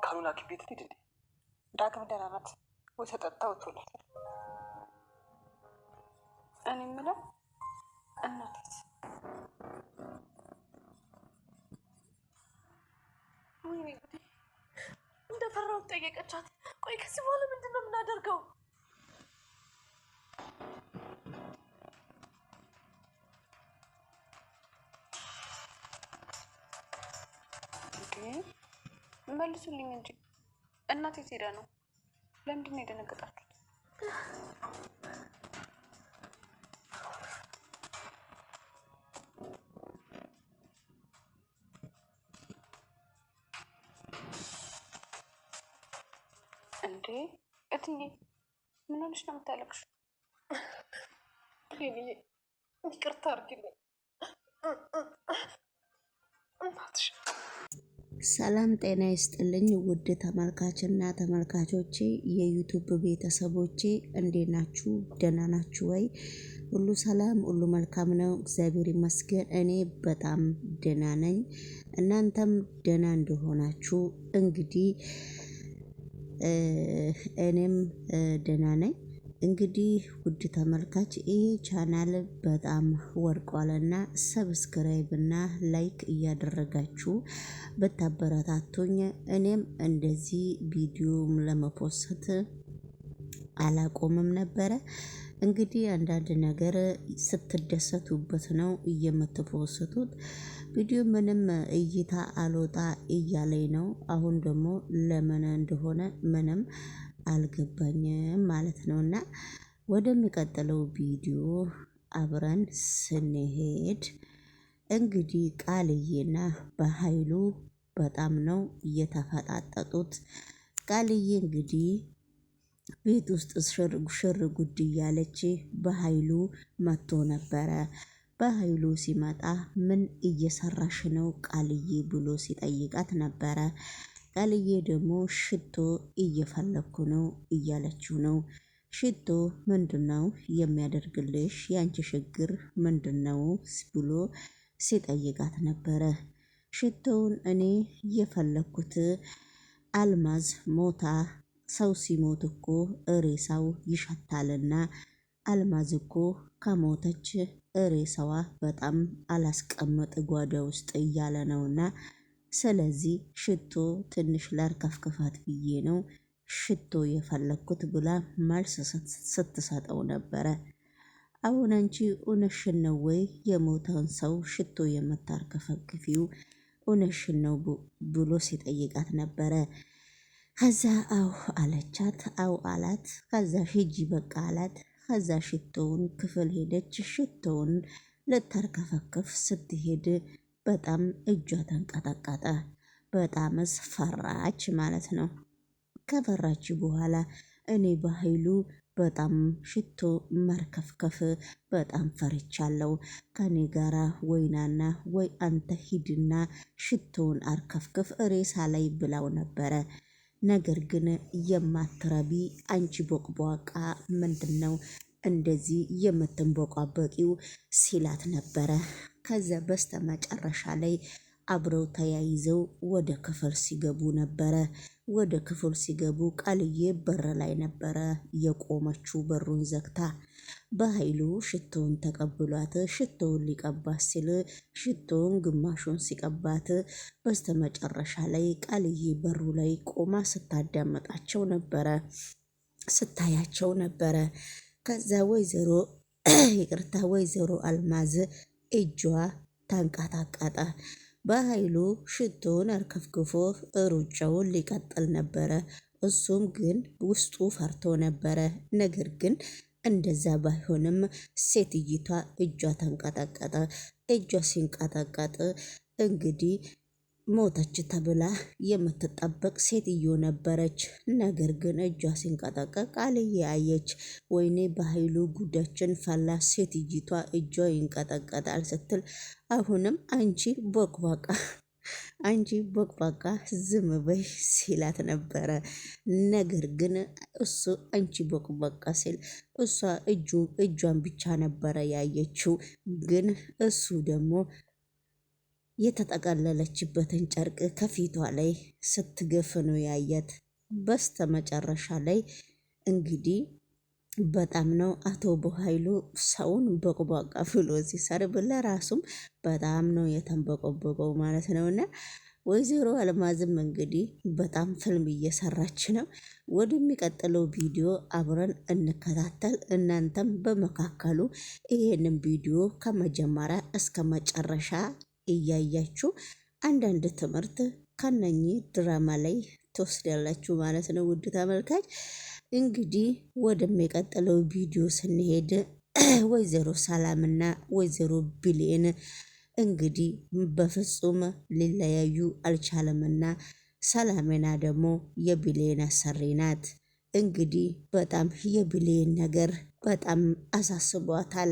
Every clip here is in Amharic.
ካልሆነ ሐኪም ቤት ሂድ እንዴ። ዳግም ደህና ናት ወይ ተጠጣ ወጥቶላታል? እኔ የምለው እናቴስ? ወይኔ ጉዴ! እንደፈራሁት ጠየቀቻት። ቆይ ከዚህ በኋላ ምንድን ነው የምናደርገው? መልሱልኝ እንጂ እናቴ ሄዳ ነው። ለምንድን ነው የደነገጣችሁት? እንዴ እትዬ ምን ሆነሽ ነው የምታለቅሽው? ይቅርታ አድርጊልኝ እናትሽ። ሰላም ጤና ይስጥልኝ ውድ ተመልካችና ተመልካቾቼ የዩቱብ ቤተሰቦቼ እንዴት ናችሁ? ደህና ናችሁ ወይ? ሁሉ ሰላም ሁሉ መልካም ነው፣ እግዚአብሔር ይመስገን። እኔ በጣም ደህና ነኝ። እናንተም ደህና እንደሆናችሁ እንግዲህ እኔም ደህና ነኝ። እንግዲህ ውድ ተመልካች ይህ ቻናል በጣም ወርቋልና ሰብስክራይብ እና ላይክ እያደረጋችሁ ብታበረታቱኝ እኔም እንደዚህ ቪዲዮም ለመፖስት አላቆምም ነበረ። እንግዲህ አንዳንድ ነገር ስትደሰቱበት ነው የምትፖስቱት። ቪዲዮ ምንም እይታ አልወጣ እያለኝ ነው። አሁን ደግሞ ለምን እንደሆነ ምንም አልገባኝም ማለት ነው። እና ወደሚቀጥለው ቪዲዮ አብረን ስንሄድ እንግዲህ ቃልዬና በኃይሉ በጣም ነው እየተፈጣጠጡት። ቃልዬ እንግዲህ ቤት ውስጥ ሽር ጉድ እያለች በኃይሉ መጥቶ ነበረ። በኃይሉ ሲመጣ ምን እየሰራሽ ነው ቃልዬ ብሎ ሲጠይቃት ነበረ። ቃልዬ ደግሞ ሽቶ እየፈለኩ ነው እያለችው ነው። ሽቶ ምንድነው የሚያደርግልሽ? ያንቺ ችግር ምንድነው ብሎ ሲጠይቃት ነበረ። ሽቶውን እኔ እየፈለኩት አልማዝ ሞታ ሰው ሲሞት እኮ ሬሳው ይሸታልና አልማዝ እኮ ከሞተች ሬሳዋ በጣም አላስቀመጥ ጓዳ ውስጥ እያለ ነውና ስለዚህ ሽቶ ትንሽ ላርከፍክፋት ብዬ ነው ሽቶ የፈለኩት ብላ መልስ ስትሰጠው ነበረ። አሁን አንቺ እውነትሽን ነው ወይ የሞተውን ሰው ሽቶ የምታርከፈክፊው? እውነትሽን ነው ብሎ ሲጠይቃት ነበረ። ከዛ አው አለቻት። አው አላት። ከዛ ሂጂ በቃ አላት። ከዛ ሽቶውን ክፍል ሄደች። ሽቶውን ልታርከፈክፍ ስትሄድ በጣም እጇ ተንቀጠቀጠ። በጣምስ ፈራች ማለት ነው። ከፈራች በኋላ እኔ በኃይሉ በጣም ሽቶ መርከፍከፍ በጣም ፈርቻለሁ። ከኔ ጋራ ወይናና ወይ አንተ ሂድና ሽቶውን አርከፍክፍ ሬሳ ላይ ብላው ነበረ። ነገር ግን የማትረቢ አንቺ ቦቅቧቃ ምንድነው እንደዚህ የምትንቦቋበቂው ሲላት ነበረ። ከዛ በስተ መጨረሻ ላይ አብረው ተያይዘው ወደ ክፍል ሲገቡ ነበረ። ወደ ክፍል ሲገቡ ቃልዬ በር ላይ ነበረ የቆመችው በሩን ዘግታ። በኃይሉ ሽቶውን ተቀብሏት ሽቶውን ሊቀባት ሲል ሽቶውን ግማሹን ሲቀባት በስተመጨረሻ ላይ ቃልዬ በሩ ላይ ቆማ ስታዳመጣቸው ነበረ፣ ስታያቸው ነበረ። ከዛ ወይዘሮ አልማዝ እጇ ታንቃጣቃጠ። በኃይሉ ሽቶውን አርከፍክፎ ሩጫውን ሊቀጥል ነበረ። እሱም ግን ውስጡ ፈርቶ ነበረ። ነገር ግን እንደዛ ባይሆንም ሴትይቷ እጇ ተንቀጠቀጠ። እጇ ሲንቀጠቀጥ እንግዲህ ሞተች ተብላ የምትጠበቅ ሴትዮ ነበረች። ነገር ግን እጇ ሲንቀጠቀጥ ቃልዬ አየች። ወይኔ በኃይሉ ጉዳችን ፈላ፣ ሴትይቷ እጇ ይንቀጠቀጣል ስትል አሁንም አንቺ ቦቅቧቃ ዝም በይ ሲላት ነበረ። ነገር ግን እሱ አንቺ ቦቅቧቃ ሲል እሷ እጇን ብቻ ነበረ ያየችው። ግን እሱ ደግሞ የተጠቀለለችበትን ጨርቅ ከፊቷ ላይ ስትገፍ ነው ያያት። በስተ መጨረሻ ላይ እንግዲህ በጣም ነው አቶ በኃይሉ ሰውን በቁቧቃ ብሎ ሲሰርብ ለራሱም በጣም ነው የተንበቆበቀው ማለት ነውና ወይዘሮ አልማዝም እንግዲህ በጣም ፊልም እየሰራች ነው። ወደሚቀጥለው ቪዲዮ አብረን እንከታተል። እናንተም በመካከሉ ይሄንን ቪዲዮ ከመጀመሪያ እስከ መጨረሻ እያያችሁ አንዳንድ ትምህርት ከነኚህ ድራማ ላይ ትወስዳላችሁ ማለት ነው። ውድ ተመልካች እንግዲህ ወደሚቀጥለው ቪዲዮ ስንሄድ ወይዘሮ ሰላምና ወይዘሮ ብሌን እንግዲህ በፍጹም ሊለያዩ አልቻለምና ሰላሜና ደግሞ የብሌን አሰሪ ናት። እንግዲህ በጣም የብሌን ነገር በጣም አሳስቧታል።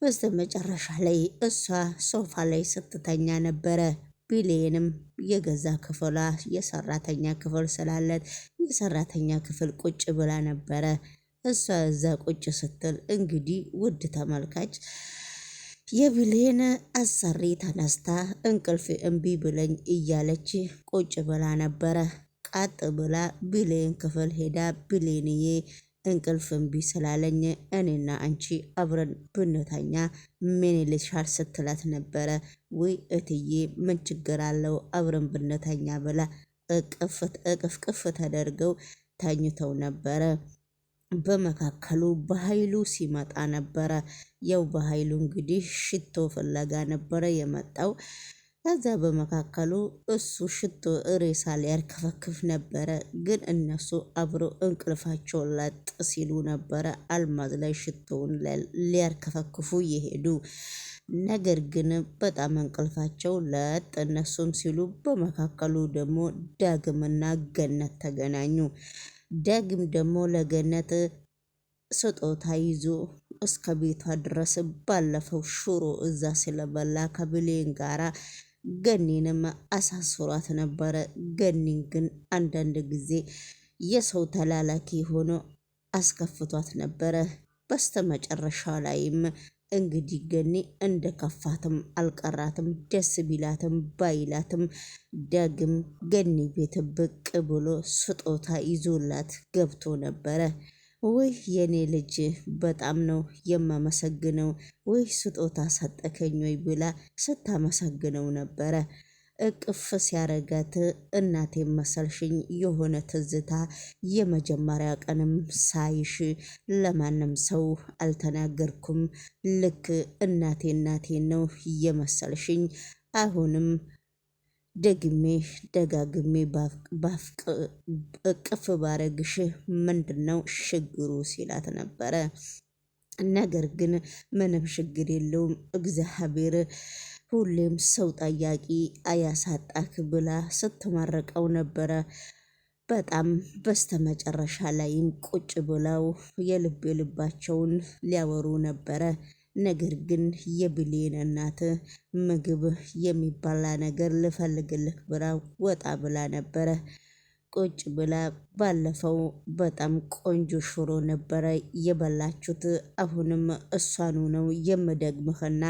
በስተ መጨረሻ ላይ እሷ ሶፋ ላይ ስትተኛ ነበረ። ብሌንም የገዛ ክፍሏ የሰራተኛ ክፍል ስላለት የሰራተኛ ክፍል ቁጭ ብላ ነበረ። እሷ እዛ ቁጭ ስትል እንግዲህ ውድ ተመልካች የብሌን አሰሪ ተነስታ እንቅልፍ እምቢ ብለኝ እያለች ቁጭ ብላ ነበረ። ቃጥ ብላ ብሌን ክፍል ሄዳ ብሌንዬ እንቅልፍ እምቢ ስላለኝ እኔና አንቺ አብረን ብንተኛ ምን ይልሻል ስትላት ነበረ። ወይ እትዬ ምን ችግር አለው አብረን ብንተኛ ብላ እቅፍ ተደርገው ተኝተው ነበረ። በመካከሉ በኃይሉ ሲመጣ ነበረ። ያው በኃይሉ እንግዲህ ሽቶ ፍለጋ ነበረ የመጣው። ከዛ በመካከሉ እሱ ሽቶ ሬሳ ሊያርከፈክፍ ነበረ። ግን እነሱ አብሮ እንቅልፋቸውን ለጥ ሲሉ ነበረ አልማዝ ላይ ሽቶውን ሊያርከፈክፉ የሄዱ። ነገር ግን በጣም እንቅልፋቸው ለጥ እነሱም ሲሉ በመካከሉ ደግሞ ዳግምና ገነት ተገናኙ። ዳግም ደግሞ ለገነት ስጦታ ይዞ እስከ ቤቷ ድረስ ባለፈው ሽሮ እዛ ስለበላ ከብሌን ጋራ ገኒንም አሳስሯት ነበረ። ገኒን ግን አንዳንድ ጊዜ የሰው ተላላኪ ሆኖ አስከፍቷት ነበረ። በስተ መጨረሻ ላይም እንግዲህ ገኒ እንደ ከፋትም አልቀራትም። ደስ ቢላትም ባይላትም ዳግም ገኒ ቤት ብቅ ብሎ ስጦታ ይዞላት ገብቶ ነበረ። ወይ የኔ ልጅ በጣም ነው የማመሰግነው፣ ወይ ስጦታ ሰጠከኝ ወይ ብላ ስታመሰግነው ነበረ። እቅፍ ሲያረጋት እናቴ መሰልሽኝ፣ የሆነ ትዝታ የመጀመሪያ ቀንም ሳይሽ ለማንም ሰው አልተናገርኩም። ልክ እናቴ ነው የመሰልሽኝ። አሁንም ደግሜ ደጋግሜ እቅፍ ባረግሽ ምንድነው ችግሩ ሲላት ነበረ። ነገር ግን ምንም ችግር የለውም እግዚአብሔር ሁሌም ሰው ጠያቂ አያሳጣክ ብላ ስትመረቀው ነበረ። በጣም በስተመጨረሻ ላይም ቁጭ ብለው የልብ የልባቸውን ሊያወሩ ነበረ። ነገር ግን የብሌን እናት ምግብ የሚባላ ነገር ልፈልግልህ ብላ ወጣ ብላ ነበረ። ቁጭ ብላ ባለፈው በጣም ቆንጆ ሽሮ ነበረ የበላችሁት፣ አሁንም እሷኑ ነው የምደግምህና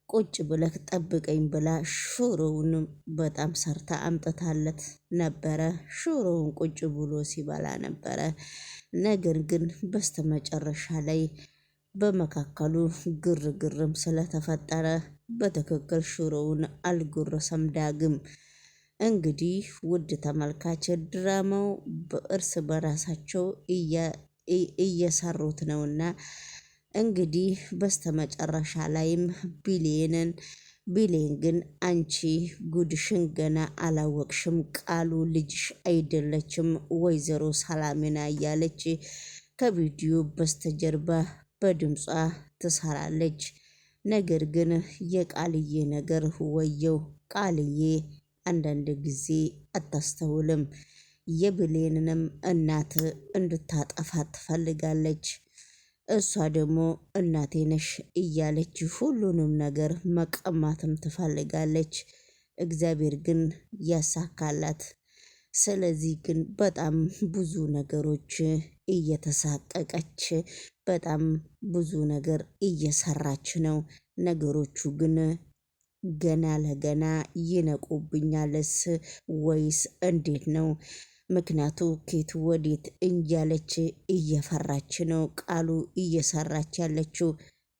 ቁጭ ብለህ ጠብቀኝ ብላ ሽሮውን በጣም ሰርታ አምጥታለት ነበረ። ሽሮውን ቁጭ ብሎ ሲበላ ነበረ። ነገር ግን በስተመጨረሻ ላይ በመካከሉ ግርግርም ስለተፈጠረ በትክክል ሽሮውን አልጎረሰም ዳግም። እንግዲህ ውድ ተመልካች ድራማው በእርስ በራሳቸው እየሰሩት ነውና እንግዲህ በስተመጨረሻ ላይም ብሌን ግን አንቺ ጉድሽን ገና አላወቅሽም፣ ቃሉ ልጅሽ አይደለችም ወይዘሮ ሰላሜና እያለች ከቪዲዮ በስተጀርባ በድምጿ ትሰራለች። ነገር ግን የቃልዬ ነገር ወየው፣ ቃልዬ አንዳንድ ጊዜ አታስተውልም። የብሌንንም እናት እንድታጠፋት ትፈልጋለች። እሷ ደግሞ እናቴ ነሽ እያለች ሁሉንም ነገር መቀማትም ትፈልጋለች። እግዚአብሔር ግን ያሳካላት። ስለዚህ ግን በጣም ብዙ ነገሮች እየተሳቀቀች በጣም ብዙ ነገር እየሰራች ነው። ነገሮቹ ግን ገና ለገና ይነቁብኛልስ ወይስ እንዴት ነው? ምክንያቱ ኬት ወዴት እያለች እየፈራች ነው ቃሉ እየሰራች ያለችው።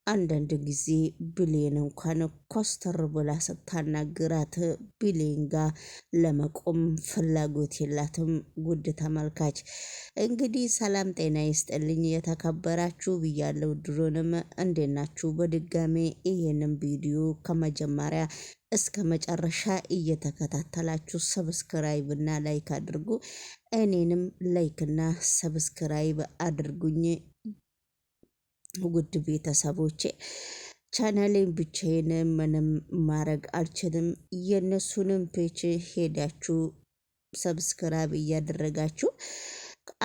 አንዳንድ ጊዜ ብሌን እንኳን ኮስተር ብላ ስታናግራት ብሌን ጋር ለመቆም ፍላጎት የላትም። ውድ ተመልካች እንግዲህ ሰላም ጤና ይስጥልኝ የተከበራችሁ ብያለው። ድሮንም እንዴት ናችሁ? በድጋሜ ይሄንን ቪዲዮ ከመጀመሪያ እስከ መጨረሻ እየተከታተላችሁ ሰብስክራይብ እና ላይክ አድርጉ። እኔንም ላይክ እና ሰብስክራይብ አድርጉኝ። ውድ ቤተሰቦቼ ቻናሌን ብቻዬን ምንም ማድረግ አልችልም። የእነሱንም ፔጅ ሄዳችሁ ሰብስክራይብ እያደረጋችሁ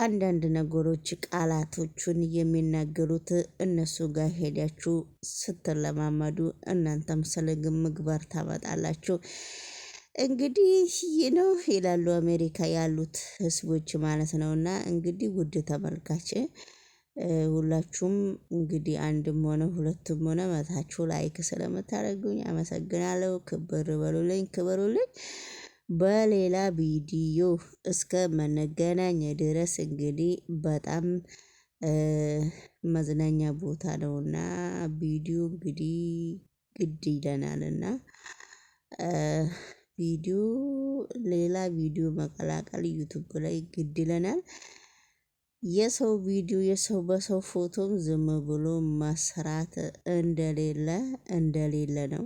አንዳንድ ነገሮች ቃላቶቹን የሚናገሩት እነሱ ጋር ሄዳችሁ ስትለማመዱ እናንተም ስለ ምግባር ታመጣላችሁ። እንግዲህ ይህ ነው ይላሉ አሜሪካ ያሉት ህዝቦች ማለት ነውና እንግዲህ ውድ ተመልካች ሁላችሁም እንግዲህ አንድም ሆነ ሁለቱም ሆነ መታችሁ ላይክ ስለምታደርጉኝ አመሰግናለሁ። ክብር በሉልኝ፣ ክበሩልኝ። በሌላ ቪዲዮ እስከ መገናኛ ድረስ እንግዲህ በጣም መዝናኛ ቦታ ነውና ቪዲዮ እንግዲህ ግድ ይለናልና ቪዲዮ ሌላ ቪዲዮ መቀላቀል ዩቲዩብ ላይ ግድ ይለናል። የሰው ቪዲዮ የሰው በሰው ፎቶም ዝም ብሎ መስራት እንደሌለ ነው።